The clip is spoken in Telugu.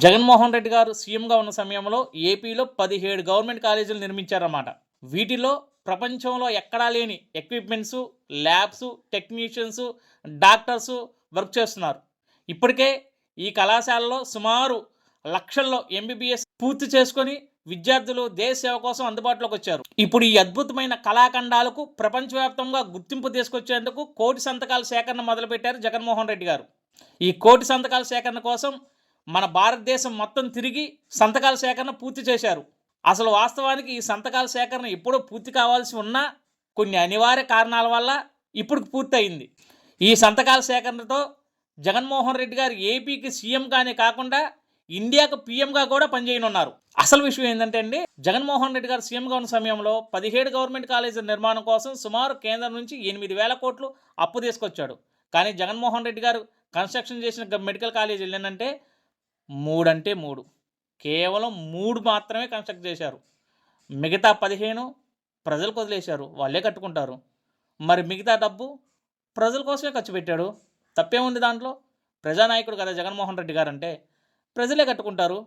జగన్మోహన్ రెడ్డి గారు సీఎంగా ఉన్న సమయంలో ఏపీలో 17 గవర్నమెంట్ కాలేజీలు నిర్మించారన్నమాట. వీటిలో ప్రపంచంలో ఎక్కడా లేని ఎక్విప్‌మెంట్సు, ల్యాబ్సు, టెక్నీషియన్సు, డాక్టర్సు వర్క్ చేస్తున్నారు. ఇప్పటికే ఈ కళాశాలలో సుమారు లక్షల్లో ఎంబీబీఎస్ పూర్తి చేసుకొని విద్యార్థులు దేశ సేవ కోసం అందుబాటులోకొచ్చారు. ఇప్పుడు ఈ అద్భుతమైన కళాఖండాలకు ప్రపంచవ్యాప్తంగా గుర్తింపు తీసుకొచ్చేందుకు కోటి సంతకాల సేకరణ మొదలుపెట్టారు జగన్మోహన్ రెడ్డి గారు. ఈ కోటి సంతకాల సేకరణ కోసం మన భారతదేశం మొత్తం తిరిగి సంతకాల సేకరణ పూర్తి చేశారు. అసలు వాస్తవానికి ఈ సంతకాల సేకరణ ఎప్పుడో పూర్తి కావాల్సి ఉన్నా కొన్ని అనివార్య కారణాల వల్ల ఇప్పుడు పూర్తయింది. ఈ సంతకాల సేకరణతో జగన్మోహన్ రెడ్డి గారు ఏపీకి సీఎంగానే కాకుండా ఇండియాకు పీఎంగా కూడా పనిచేయనున్నారు. అసలు విషయం ఏంటంటే అండి, జగన్మోహన్ రెడ్డి గారు సీఎంగా ఉన్న సమయంలో 17 గవర్నమెంట్ కాలేజీల నిర్మాణం కోసం సుమారు కేంద్రం నుంచి 8,000 కోట్లు అప్పు తీసుకొచ్చాడు. కానీ జగన్మోహన్ రెడ్డి గారు కన్స్ట్రక్షన్ చేసిన మెడికల్ కాలేజీలు ఏంటంటే 3 అంటే 3, కేవలం 3 మాత్రమే కన్స్ట్రక్ట్ చేశారు. మిగతా 15 ప్రజలకు వదిలేశారు, వాళ్ళే కట్టుకుంటారు. మరి మిగతా డబ్బు ప్రజల కోసమే ఖర్చు పెట్టాడు. తప్పేముంది దాంట్లో? ప్రజానాయకుడు కదా జగన్మోహన్ రెడ్డి గారు అంటే, ప్రజలే కట్టుకుంటారు.